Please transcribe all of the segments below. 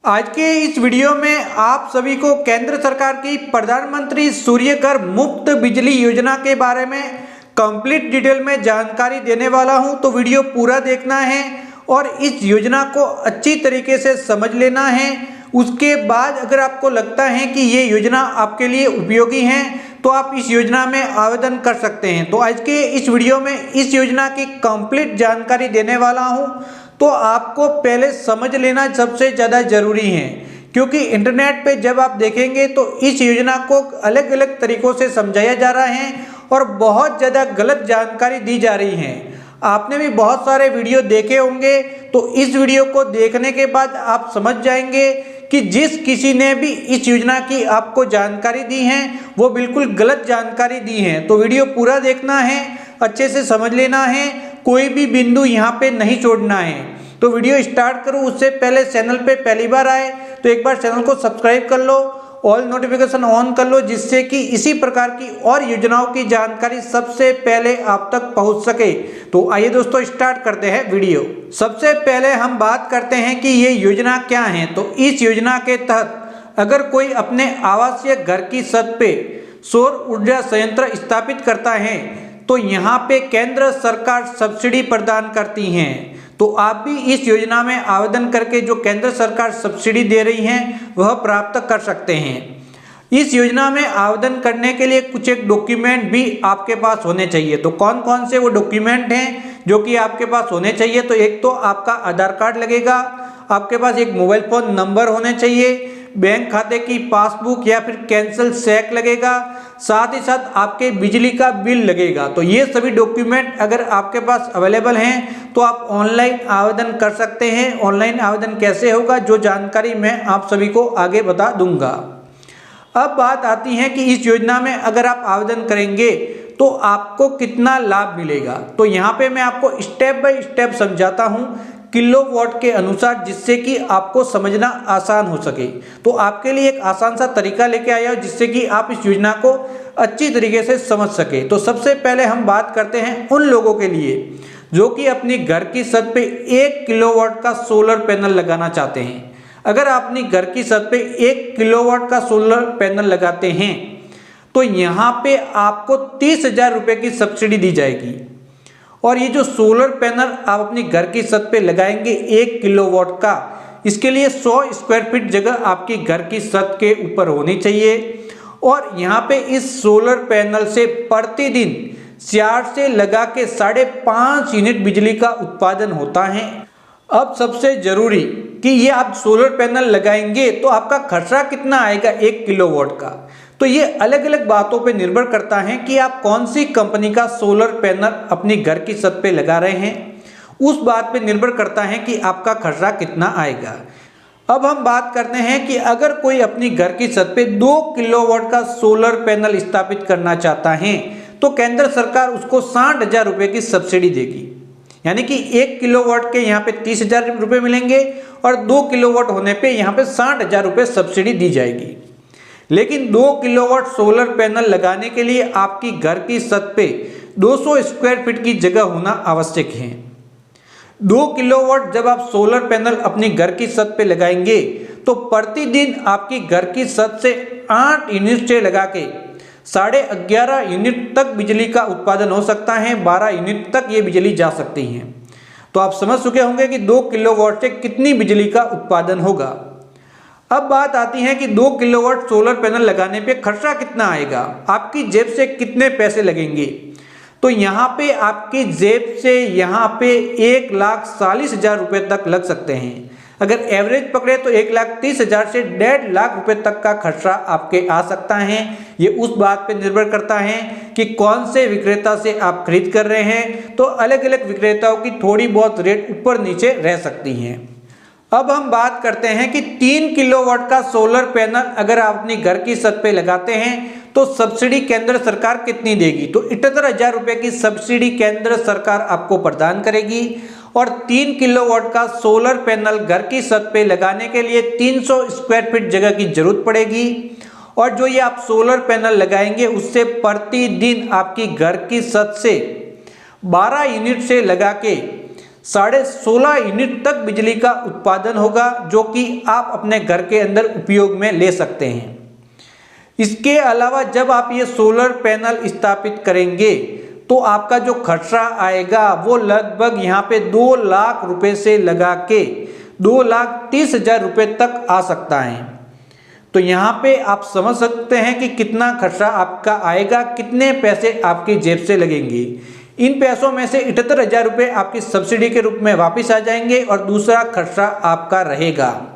आज के इस वीडियो में आप सभी को केंद्र सरकार की प्रधानमंत्री सूर्यघर मुफ्त बिजली योजना के बारे में कंप्लीट डिटेल में जानकारी देने वाला हूं। तो वीडियो पूरा देखना है और इस योजना को अच्छी तरीके से समझ लेना है। उसके बाद अगर आपको लगता है कि ये योजना आपके लिए उपयोगी है तो आप इस योजना में आवेदन कर सकते हैं। तो आज के इस वीडियो में इस योजना की कंप्लीट जानकारी देने वाला हूं। तो आपको पहले समझ लेना सबसे ज़्यादा ज़रूरी है, क्योंकि इंटरनेट पे जब आप देखेंगे तो इस योजना को अलग अलग तरीक़ों से समझाया जा रहा है और बहुत ज़्यादा गलत जानकारी दी जा रही है। आपने भी बहुत सारे वीडियो देखे होंगे, तो इस वीडियो को देखने के बाद आप समझ जाएंगे कि जिस किसी ने भी इस योजना की आपको जानकारी दी है वो बिल्कुल गलत जानकारी दी है। तो वीडियो पूरा देखना है, अच्छे से समझ लेना है, कोई भी बिंदु यहाँ पे नहीं छोड़ना है। तो वीडियो स्टार्ट करूँ उससे पहले चैनल पे पहली बार आए तो एक बार चैनल को सब्सक्राइब कर लो, ऑल नोटिफिकेशन ऑन कर लो, जिससे कि इसी प्रकार की और योजनाओं की जानकारी सबसे पहले आप तक पहुंच सके। तो आइए दोस्तों स्टार्ट करते हैं वीडियो। सबसे पहले हम बात करते हैं कि ये योजना क्या है। तो इस योजना के तहत अगर कोई अपने आवासीय घर की छत पे सौर ऊर्जा संयंत्र स्थापित करता है तो यहाँ पे केंद्र सरकार सब्सिडी प्रदान करती है। तो आप भी इस योजना में आवेदन करके जो केंद्र सरकार सब्सिडी दे रही है वह प्राप्त कर सकते हैं। इस योजना में आवेदन करने के लिए कुछ एक डॉक्यूमेंट भी आपके पास होने चाहिए। तो कौन कौन से वो डॉक्यूमेंट हैं जो कि आपके पास होने चाहिए? तो एक तो आपका आधार कार्ड लगेगा, आपके पास एक मोबाइल फ़ोन नंबर होने चाहिए, बैंक खाते की पासबुक या फिर कैंसिल चेक लगेगा, साथ ही साथ आपके बिजली का बिल लगेगा। तो ये सभी डॉक्यूमेंट अगर आपके पास अवेलेबल हैं तो आप ऑनलाइन आवेदन कर सकते हैं। ऑनलाइन आवेदन कैसे होगा, जो जानकारी मैं आप सभी को आगे बता दूंगा। अब बात आती है कि इस योजना में अगर आप आवेदन करेंगे तो आपको कितना लाभ मिलेगा। तो यहाँ पे मैं आपको स्टेप बाय स्टेप समझाता हूँ किलोवाट के अनुसार, जिससे कि आपको समझना आसान हो सके। तो आपके लिए एक आसान सा तरीका लेके आया हूं जिससे कि आप इस योजना को अच्छी तरीके से समझ सके। तो सबसे पहले हम बात करते हैं उन लोगों के लिए जो कि अपनी घर की छत पे 1 किलोवाट का सोलर पैनल लगाना चाहते हैं। अगर आप अपनी घर की छत पे 1 किलोवाट का सोलर पैनल लगाते हैं तो यहाँ पे आपको 30,000 रुपये की सब्सिडी दी जाएगी। और ये जो सोलर पैनल आप अपनी घर की छत पे लगाएंगे 1 किलोवाट का, इसके लिए 100 स्क्वायर फीट जगह आपकी घर की छत के ऊपर होनी चाहिए। और यहाँ पे इस सोलर पैनल से प्रतिदिन 4 से लगा के 5.5 यूनिट बिजली का उत्पादन होता है। अब सबसे जरूरी कि ये आप सोलर पैनल लगाएंगे तो आपका खर्चा कितना आएगा 1 किलोवाट का। तो ये अलग अलग बातों पे निर्भर करता है कि आप कौन सी कंपनी का सोलर पैनल अपनी घर की छत पे लगा रहे हैं, उस बात पे निर्भर करता है कि आपका खर्चा कितना आएगा। अब हम बात करते हैं कि अगर कोई अपनी घर की छत पे 2 किलोवाट का सोलर पैनल स्थापित करना चाहता है तो केंद्र सरकार उसको 60,000 रुपये की सब्सिडी देगी। यानी कि 1 किलोवाट के यहाँ पे 30,000 रुपये मिलेंगे और 2 किलोवाट होने पे यहाँ पे 60,000 रुपये सब्सिडी दी जाएगी। लेकिन 2 किलोवाट सोलर पैनल लगाने के लिए आपकी घर की छत पे 200 स्क्वायर फीट की जगह होना आवश्यक है। 2 किलोवाट जब आप सोलर पैनल अपनी घर की छत पे लगाएंगे तो प्रतिदिन आपकी घर की छत से 8 यूनिट से लगा के 11.5 यूनिट तक बिजली का उत्पादन हो सकता है। 12 यूनिट तक ये बिजली जा सकती है। तो आप समझ चुके होंगे कि 2 किलोवाट से कितनी बिजली का उत्पादन होगा। अब बात आती है कि 2 किलोवाट सोलर पैनल लगाने पे खर्चा कितना आएगा, आपकी जेब से कितने पैसे लगेंगे। तो यहाँ पे आपकी जेब से यहाँ पे 1,40,000 रुपये तक लग सकते हैं। अगर एवरेज पकड़े तो 1,30,000 से 1.5 लाख रुपए तक का खर्चा आपके आ सकता है। ये उस बात पे निर्भर करता है कि कौन से विक्रेता से आप खरीद कर रहे हैं। तो अलग अलग विक्रेताओं की थोड़ी बहुत रेट ऊपर नीचे रह सकती हैं। अब हम बात करते हैं कि 3 किलोवाट का सोलर पैनल अगर आप अपनी घर की छत पे लगाते हैं तो सब्सिडी केंद्र सरकार कितनी देगी। तो 78,000 रुपये की सब्सिडी केंद्र सरकार आपको प्रदान करेगी। और 3 किलोवाट का सोलर पैनल घर की छत पे लगाने के लिए 300 स्क्वायर फीट जगह की जरूरत पड़ेगी। और जो ये आप सोलर पैनल लगाएंगे उससे प्रतिदिन आपकी घर की छत से 12 यूनिट से लगा के 16.5 यूनिट तक बिजली का उत्पादन होगा, जो कि आप अपने घर के अंदर उपयोग में ले सकते हैं। इसके अलावा जब आप ये सोलर पैनल स्थापित करेंगे तो आपका जो खर्चा आएगा वो लगभग यहाँ पे 2 लाख रुपए से लगा के 2,30,000 रुपए तक आ सकता है। तो यहाँ पे आप समझ सकते हैं कि कितना खर्चा आपका आएगा, कितने पैसे आपकी जेब से लगेंगे। इन पैसों में से 78,000 रुपये आपकी सब्सिडी के रूप में वापस आ जाएंगे और दूसरा खर्चा आपका रहेगा।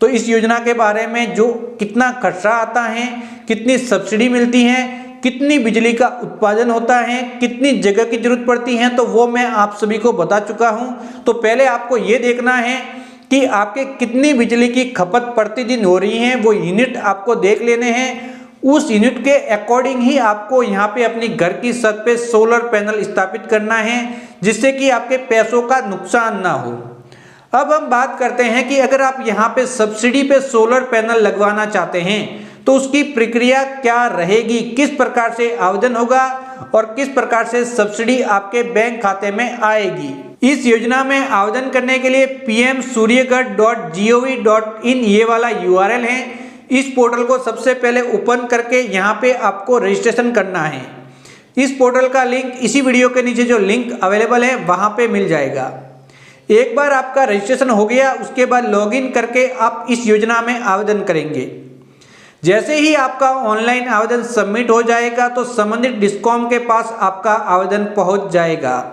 तो इस योजना के बारे में जो कितना खर्चा आता है, कितनी सब्सिडी मिलती है, कितनी बिजली का उत्पादन होता है, कितनी जगह की जरूरत पड़ती है, तो वो मैं आप सभी को बता चुका हूँ। तो पहले आपको ये देखना है कि आपके कितनी बिजली की खपत प्रतिदिन हो रही है, वो यूनिट आपको देख लेने हैं। उस यूनिट के अकॉर्डिंग ही आपको यहाँ पे अपनी घर की छत पे सोलर पैनल स्थापित करना है, जिससे कि आपके पैसों का नुकसान ना हो। अब हम बात करते हैं कि अगर आप यहाँ पे सब्सिडी पे सोलर पैनल लगवाना चाहते हैं तो उसकी प्रक्रिया क्या रहेगी, किस प्रकार से आवेदन होगा और किस प्रकार से सब्सिडी आपके बैंक खाते में आएगी। इस योजना में आवेदन करने के लिए pmsuryaghar.gov.in ये वाला URL है। इस पोर्टल को सबसे पहले ओपन करके यहाँ पे आपको रजिस्ट्रेशन करना है। इस पोर्टल का लिंक इसी वीडियो के नीचे जो लिंक अवेलेबल है वहाँ पे मिल जाएगा। एक बार आपका रजिस्ट्रेशन हो गया, उसके बाद लॉगिन करके आप इस योजना में आवेदन करेंगे। जैसे ही आपका ऑनलाइन आवेदन सबमिट हो जाएगा तो संबंधित डिस्कॉम के पास आपका आवेदन पहुंच जाएगा।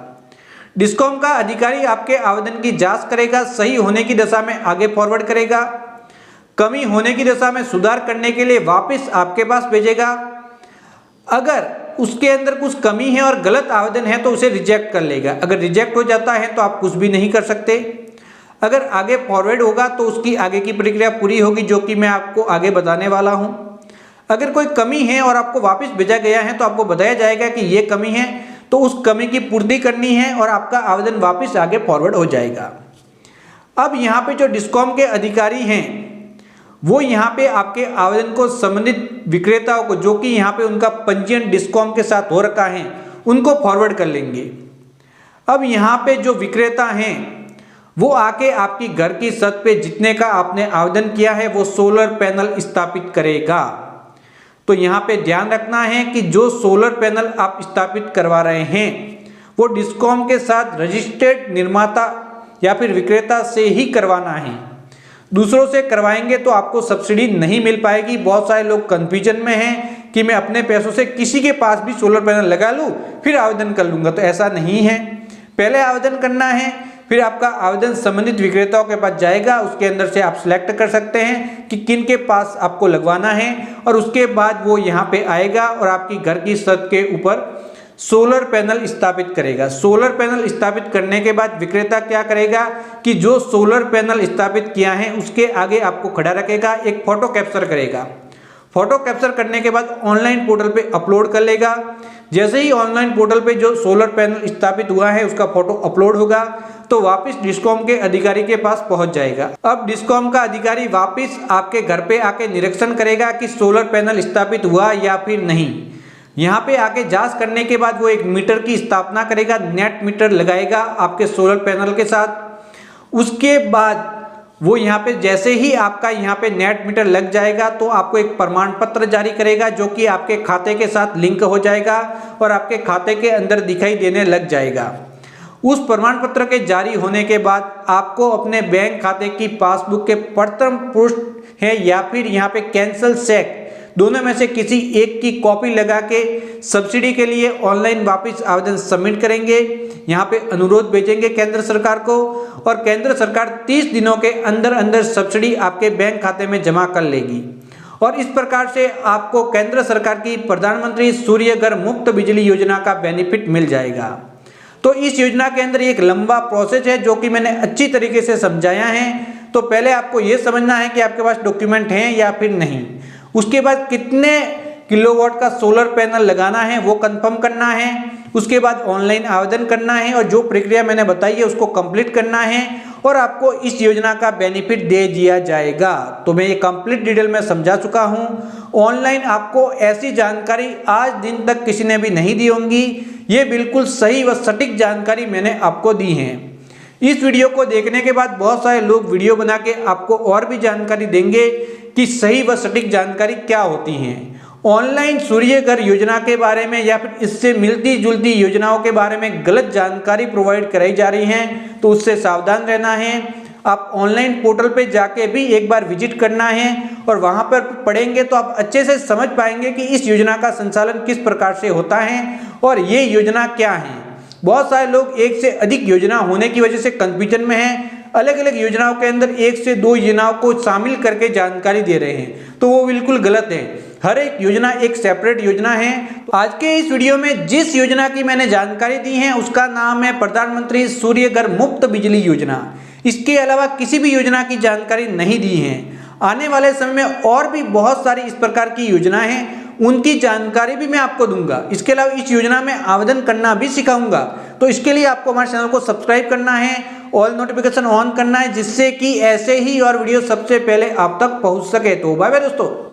डिस्कॉम का अधिकारी आपके आवेदन की जांच करेगा, सही होने की दशा में आगे फॉरवर्ड करेगा, कमी होने की दशा में सुधार करने के लिए वापस आपके पास भेजेगा। अगर उसके अंदर कुछ कमी है और गलत आवेदन है तो उसे रिजेक्ट कर लेगा। अगर रिजेक्ट हो जाता है तो आप कुछ भी नहीं कर सकते। अगर आगे फॉरवर्ड होगा तो उसकी आगे की प्रक्रिया पूरी होगी, जो कि मैं आपको आगे बताने वाला हूं। अगर कोई कमी है और आपको वापस भेजा गया है तो आपको बताया जाएगा कि ये कमी है, तो उस कमी की पूर्ति करनी है और आपका आवेदन वापस आगे फॉरवर्ड हो जाएगा। अब यहाँ पे जो डिस्कॉम के अधिकारी हैं वो यहाँ पे आपके आवेदन को संबंधित विक्रेताओं को, जो कि यहाँ पे उनका पंजीयन डिस्कॉम के साथ हो रखा है, उनको फॉरवर्ड कर लेंगे। अब यहाँ पे जो विक्रेता हैं वो आके आपकी घर की छत पे जितने का आपने आवेदन किया है वो सोलर पैनल स्थापित करेगा। तो यहाँ पे ध्यान रखना है कि जो सोलर पैनल आप स्थापित करवा रहे हैं वो डिस्कॉम के साथ रजिस्टर्ड निर्माता या फिर विक्रेता से ही करवाना है। दूसरों से करवाएंगे तो आपको सब्सिडी नहीं मिल पाएगी। बहुत सारे लोग कंफ्यूजन में हैं कि मैं अपने पैसों से किसी के पास भी सोलर पैनल लगा लूँ फिर आवेदन कर लूँगा, तो ऐसा नहीं है। पहले आवेदन करना है, फिर आपका आवेदन संबंधित विक्रेताओं के पास जाएगा। उसके अंदर से आप सिलेक्ट कर सकते हैं कि किन के पास आपको लगवाना है और उसके बाद वो यहाँ पे आएगा और आपकी घर की छत के ऊपर सोलर पैनल स्थापित करेगा। सोलर पैनल स्थापित करने के बाद विक्रेता क्या करेगा कि जो सोलर पैनल स्थापित किया है उसके आगे आपको खड़ा रखेगा, एक फोटो कैप्चर करेगा। फोटो कैप्चर करने के बाद ऑनलाइन पोर्टल पे अपलोड कर लेगा। जैसे ही ऑनलाइन पोर्टल पे जो सोलर पैनल स्थापित हुआ है उसका फोटो अपलोड होगा तो वापस डिस्कॉम के अधिकारी के पास पहुंच जाएगा। अब डिस्कॉम का अधिकारी वापस आपके घर पे आके निरीक्षण करेगा कि सोलर पैनल स्थापित हुआ या फिर नहीं। यहाँ पे आके जांच करने के बाद वो एक मीटर की स्थापना करेगा, नेट मीटर लगाएगा आपके सोलर पैनल के साथ। उसके बाद वो यहाँ पे जैसे ही आपका यहाँ पे नेट मीटर लग जाएगा तो आपको एक प्रमाण पत्र जारी करेगा, जो कि आपके खाते के साथ लिंक हो जाएगा और आपके खाते के अंदर दिखाई देने लग जाएगा। उस प्रमाण पत्र के जारी होने के बाद आपको अपने बैंक खाते की पासबुक के प्रथम पृष्ठ है या फिर यहाँ पे कैंसल चेक, दोनों में से किसी एक की कॉपी लगा के सब्सिडी के लिए ऑनलाइन वापस आवेदन सबमिट करेंगे। यहाँ पे अनुरोध भेजेंगे केंद्र सरकार को और केंद्र सरकार 30 दिनों के अंदर अंदर सब्सिडी आपके बैंक खाते में जमा कर लेगी। और इस प्रकार से आपको केंद्र सरकार की प्रधानमंत्री सूर्य घर मुफ्त बिजली योजना का बेनिफिट मिल जाएगा। तो इस योजना के अंदर एक लंबा प्रोसेस है जो कि मैंने अच्छी तरीके से समझाया है। तो पहले आपको ये समझना है कि आपके पास डॉक्यूमेंट हैं या फिर नहीं। उसके बाद कितने किलोवाट का सोलर पैनल लगाना है वो कंफर्म करना है। उसके बाद ऑनलाइन आवेदन करना है और जो प्रक्रिया मैंने बताई है उसको कंप्लीट करना है और आपको इस योजना का बेनिफिट दे दिया जाएगा। तो मैं ये कंप्लीट डिटेल में समझा चुका हूँ। ऑनलाइन आपको ऐसी जानकारी आज दिन तक किसी ने भी नहीं दी होंगी। ये बिल्कुल सही व सटीक जानकारी मैंने आपको दी है। इस वीडियो को देखने के बाद बहुत सारे लोग वीडियो बना के आपको और भी जानकारी देंगे कि सही व सटीक जानकारी क्या होती है। ऑनलाइन सूर्य घर योजना के बारे में या फिर इससे मिलती जुलती योजनाओं के बारे में गलत जानकारी प्रोवाइड कराई जा रही है, तो उससे सावधान रहना है। आप ऑनलाइन पोर्टल पे जाके भी एक बार विजिट करना है और वहां पर पढ़ेंगे तो आप अच्छे से समझ पाएंगे कि इस योजना का संचालन किस प्रकार से होता है और ये योजना क्या है। बहुत सारे लोग एक से अधिक योजना होने की वजह से कंफ्यूजन में हैं, अलग अलग योजनाओं के अंदर एक से दो योजनाओं को शामिल करके जानकारी दे रहे हैं, तो वो बिल्कुल गलत है। हर एक योजना एक सेपरेट योजना है। तो आज के इस वीडियो में जिस योजना की मैंने जानकारी दी है उसका नाम है प्रधानमंत्री सूर्य घर मुफ्त बिजली योजना। इसके अलावा किसी भी योजना की जानकारी नहीं दी है। आने वाले समय में और भी बहुत सारी इस प्रकार की योजना है, उनकी जानकारी भी मैं आपको दूंगा। इसके अलावा इस योजना में आवेदन करना भी सिखाऊंगा। तो इसके लिए आपको हमारे चैनल को सब्सक्राइब करना है, ऑल नोटिफिकेशन ऑन करना है, जिससे कि ऐसे ही और वीडियो सबसे पहले आप तक पहुंच सके। तो बाय बाय दोस्तों।